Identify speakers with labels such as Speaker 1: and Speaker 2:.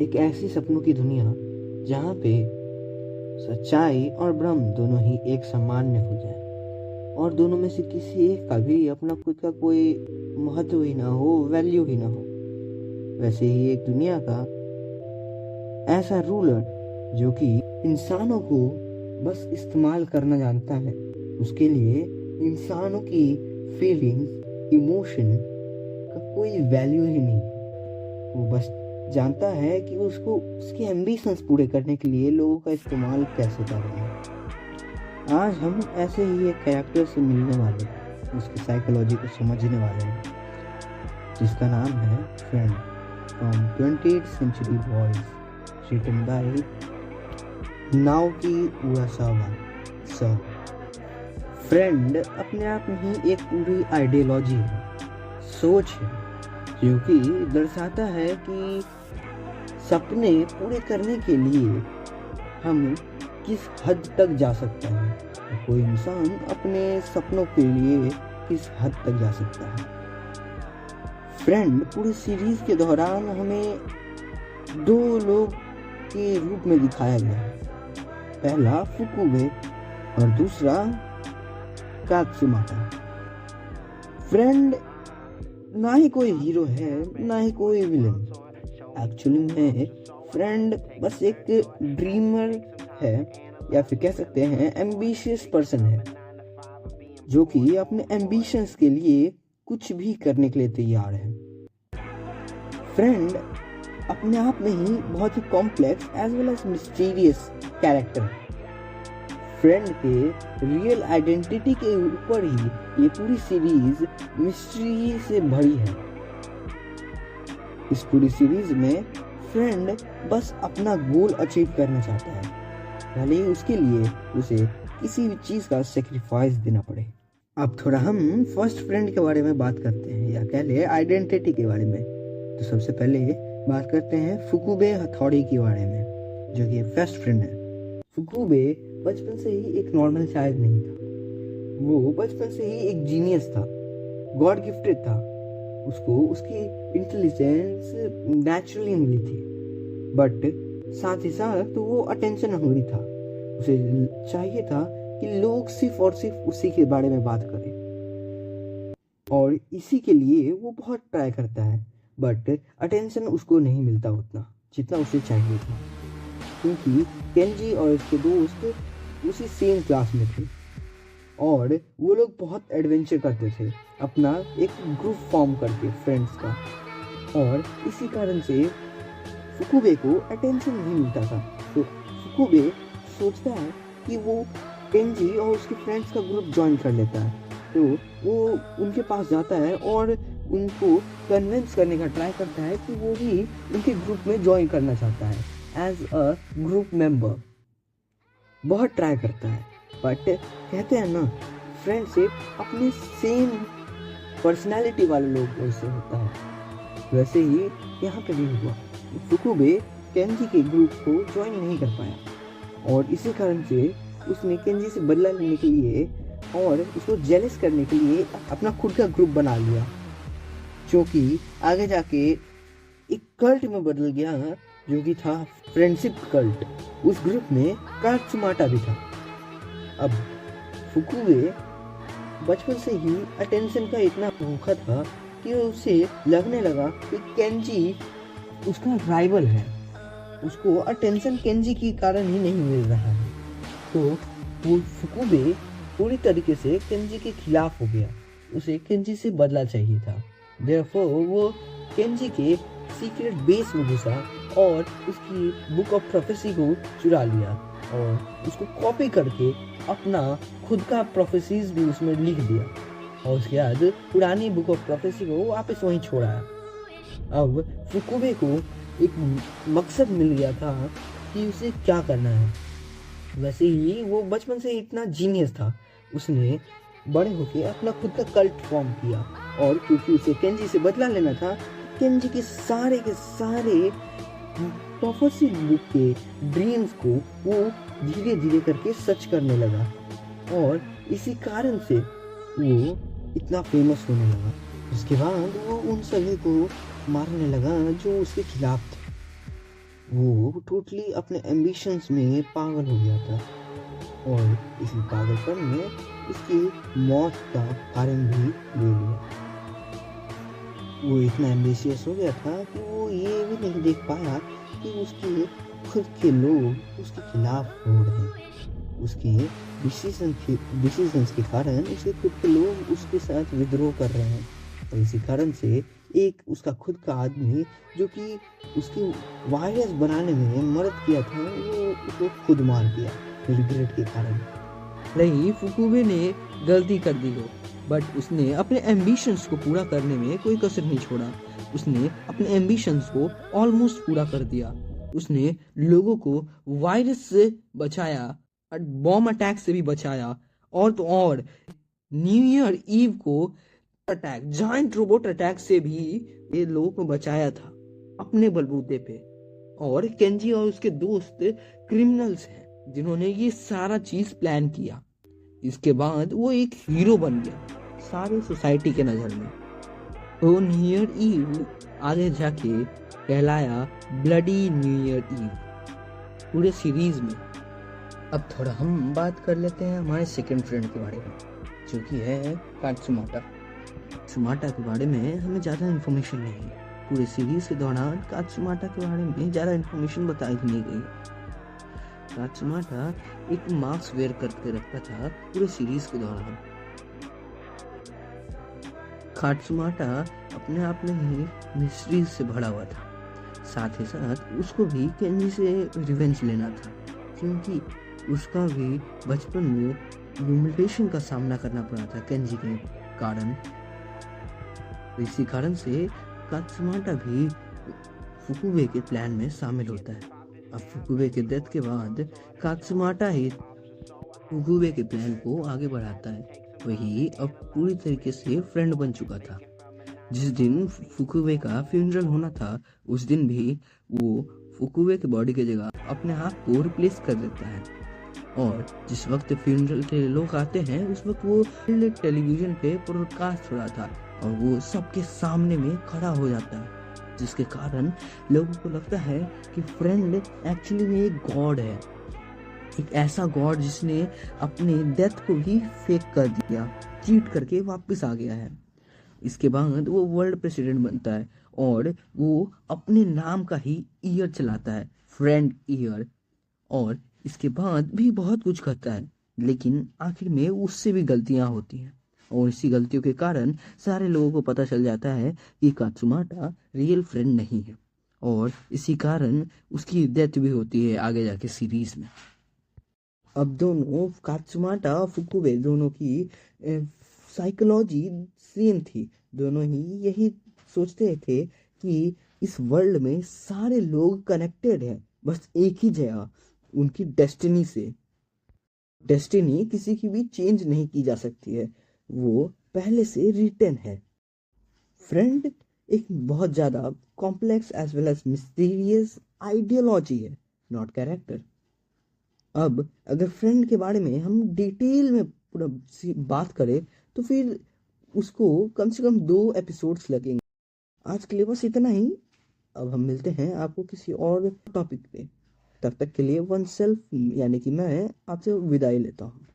Speaker 1: एक ऐसी सपनों की दुनिया जहाँ पे सच्चाई और भ्रम दोनों ही एक सामान्य हो जाए और दोनों में से किसी एक का भी अपना खुद का कोई महत्व ही ना हो, वैल्यू ही ना हो। वैसे ही एक दुनिया का ऐसा रूलर जो कि इंसानों को बस इस्तेमाल करना जानता है, उसके लिए इंसानों की फीलिंग्स, इमोशन का कोई वैल्यू ही नहीं। वो बस जानता है कि उसको उसके एम्बिशंस पूरे करने के लिए लोगों का इस्तेमाल कैसे करना है। आज हम ऐसे ही एक कैरेक्टर से मिलने वाले हैं, उसकी साइकोलॉजी को समझने वाले हैं, जिसका नाम है friend from 20th Century Boys, written by Naoki Urasawa sir. Friend अपने आप में ही एक पूरी आइडियोलॉजी है, सोच है, जो कि दर्शाता है कि सपने पूरे करने के लिए हम किस हद तक जा सकते हैं, कोई इंसान अपने सपनों के लिए किस हद तक जा सकता है। फ्रेंड पूरी सीरीज के दौरान हमें दो लोग के रूप में दिखाया गया है, पहला फुकुबे और दूसरा कात्सुमाटा। फ्रेंड ना ही कोई हीरो है ना ही कोई विलन। एक्चुअली में फ्रेंड बस एक ड्रीमर है, या फिर कह सकते हैं एम्बिशियस पर्सन है, जो कि अपने एम्बिशंस के लिए कुछ भी करने के लिए तैयार है। फ्रेंड अपने आप में ही बहुत ही complex as well as mysterious character है। फ्रेंड के रियल आइडेंटिटी के ऊपर ही ये पूरी सीरीज मिस्ट्री से भरी है। इस पूरी सीरीज में फ्रेंड बस अपना गोल अचीव करना चाहता है, भले ही उसके लिए उसे किसी भी चीज का सेक्रीफाइस देना पड़े। अब थोड़ा हम फर्स्ट फ्रेंड के बारे में बात करते हैं, या कह ले आइडेंटिटी के बारे में। तो सबसे पहले बात करते हैं फुकुबे हथौड़ी के बारे में, जो कि फर्स्ट फ्रेंड है। फुकुबे बचपन से ही एक नॉर्मल चाइल्ड नहीं था, वो बचपन से ही एक जीनियस था, गॉड गिफ्टेड था। उसको उसकी इंटेलिजेंस नेचुरली मिली थी, बट साथ ही साथ तो वो अटेंशन हंग्री था। उसे चाहिए था कि लोग सिर्फ और सिर्फ उसी के बारे में बात करें, और इसी के लिए वो बहुत ट्राई करता है, बट अटेंशन उसको नहीं मिलता उतना जितना उसे चाहिए था, क्योंकि केंजी और उसके दोस्त उसी सेम क्लास में थे और वो लोग बहुत एडवेंचर करते थे, अपना एक ग्रुप फॉर्म करके फ्रेंड्स का, और इसी कारण से फुकुबे को अटेंशन नहीं मिलता था। तो फुकुबे सोचता है कि वो केंजी और उसके फ्रेंड्स का ग्रुप ज्वाइन कर लेता है। तो वो उनके पास जाता है और उनको कन्विंस करने का ट्राई करता है कि वो भी उनके ग्रुप में ज्वाइन करना चाहता है एज अ ग्रुप मेंबर। बहुत ट्राई करता है, बट कहते हैं ना, फ्रेंडशिप अपने सेम पर्सनालिटी वाले लोगों से होता है। वैसे ही यहाँ पे भी हुआ, फुकुबे केंजी के ग्रुप को ज्वाइन नहीं कर पाया, और इसी कारण से उसने केंजी से बदला लेने के लिए और उसको जेलस करने के लिए अपना खुद का ग्रुप बना लिया, जो कि आगे जाके एक कल्ट में बदल गया, जो कि था फ्रेंडशिप कल्ट। उस ग्रुप में कात्सुमाटा भी था। अब फुकुबे बचपन से ही अटेंशन का इतना भूखा था कि उसे लगने लगा कि केंजी उसका राइवल है, उसको अटेंशन केंजी के कारण ही नहीं मिल रहा है। तो वो फुकुबे पूरी तरीके से केंजी के खिलाफ हो गया, उसे केंजी से बदला चाहिए था। देयरफॉर वो केंजी के सीक्रेट बेस में घुसा और उसकी बुक ऑफ प्रोफेसी को चुरा लिया और उसको कॉपी करके अपना खुद का प्रोफेसीज भी उसमें लिख दिया, और उसके बाद पुरानी बुक ऑफ प्रोफेसी को वापस वहीं छोड़ा। अब फुकुबे को एक मकसद मिल गया था कि उसे क्या करना है। वैसे ही वो बचपन से इतना जीनियस था, उसने बड़े होके अपना खुद का कल्ट फॉर्म किया, और क्योंकि उसे केंजी से बदला लेना था, केंजी के सारे प्रोफेसी बुक के ड्रीम्स को वो धीरे धीरे करके सच करने लगा, और इसी कारण से वो इतना फेमस होने लगा। उसके बाद वो उन सभी को मारने लगा जो उसके खिलाफ थे। वो टोटली अपने एम्बिशंस में पागल हो गया था और इसी पागलपन में उसकी मौत का कारण भी ले लिया। वो इतना एम्बिशियस हो गया था कि वो ये भी नहीं देख पाया कि उसके खुद के लोग उसके खिलाफ हो रहे हैं। उसके डिसीजंस के कारण उसके खुद के लोग उसके साथ विद्रोह कर रहे हैं और इसी कारण से एक उसका खुद का आदमी जो कि उसके वायरस बनाने में मदद किया था वो उसको खुद मार दिया रिग्रेट के कारण।
Speaker 2: नहीं, फुकुबे ने गलती कर दी हो, बट उसने अपने एम्बिशंस को पूरा करने में कोई कसर नहीं छोड़ा। उसने अपने एम्बिशंस को ऑलमोस्ट पूरा कर दिया। उसने लोगों को वायरस से बचाया, बॉम्ब अटैक से भी बचाया, और तो और न्यू ईयर ईव को अटैक, जायंट रोबोट अटैक से भी ये लोगों को बचाया था अपने बलबूते पे। और केंजी और उसके दोस्त क्रिमिनल्स हैं जिन्होंने ये सारा चीज प्लान किया। इसके बाद वो एक हीरो बन गया सारे सोसाइटी के नजर में। तो न्यू ईयर ईव आगे जाके कहलाया ब्लडी न्यू ईयर ईव पूरे सीरीज में। अब थोड़ा हम बात कर लेते हैं हमारे सेकंड फ्रेंड के बारे में, जो कि है कात्सुमाटा। कात्सुमाटा के बारे में हमें ज़्यादा इन्फॉर्मेशन नहीं है। पूरे सीरीज के दौरान कात्सुमाटा के बारे में ज़्यादा इन्फॉर्मेशन बताई ही नहीं गई। कात्सुमाटा एक मास्क वेयर करके रखता था पूरे सीरीज के दौरान। कात्सुमाटा अपने आप में ही मिस्ट्रीज से भरा हुआ था। साथ ही साथ उसको भी केंजी से रिवेंज लेना था, क्योंकि उसका भी बचपन में ह्यूमिलिएशन का सामना करना पड़ा था केंजी के कारण। इसी कारण से कात्सुमाटा भी फुकुबे के प्लान में शामिल होता है। अब फुकुबे के डेथ के बाद कात्सुमाटा ही फुकुबे के प्लान को आगे बढ़ाता है। वही अब पूरी तरीके से फ्रेंड बन चुका था। जिस दिन फुकुबे का फ्यूनरल होना था उस दिन भी वो फुकुबे के बॉडी की जगह अपने आप को रिप्लेस कर देता है। और जिस वक्त फ्यूनरल के लोग आते हैं उस वक्त वो टेलीविजन पे ब्रॉडकास्ट हो रहा था और वो सबके सामने में खड़ा हो जाता है, जिसके कारण लोगों को लगता है कि फ्रेंड एक्चुअली में एक गॉड है, एक ऐसा गॉड जिसने अपने डेथ को ही फेक कर दिया, चीट करके वापस आ गया है। इसके बाद वो वर्ल्ड प्रेसिडेंट बनता है और वो अपने नाम का ही ईयर चलाता है, फ्रेंड ईयर। और इसके बाद भी बहुत कुछ करता है, लेकिन आखिर में उससे भी गलतियां होती हैं और इसी गलतियों के कारण सारे लोगों को पता चल जाता है कि कात्सुमाटा रियल फ्रेंड नहीं है और इसी कारण उसकी डेथ भी होती है आगे जाके सीरीज में। अब दोनों कात्सुमाटा और फुकुबे दोनों की साइकोलॉजी सेम थी। दोनों ही यही सोचते थे कि इस वर्ल्ड में सारे लोग कनेक्टेड हैं, बस एक ही जगह उनकी डेस्टिनी से। डेस्टिनी किसी की भी चेंज नहीं की जा सकती है, वो पहले से रिटन है। फ्रेंड एक बहुत ज़्यादा complex as well as mysterious ideology है, नॉट कैरेक्टर। अब अगर फ्रेंड के बारे में हम डिटेल में पूरा बात करें तो फिर उसको कम से कम 2 एपिसोड्स लगेंगे। आज के लिए बस इतना ही। अब हम मिलते हैं आपको किसी और टॉपिक पे। तब तक के लिए वन सेल्फ यानी कि मैं आपसे विदाई लेता हूँ।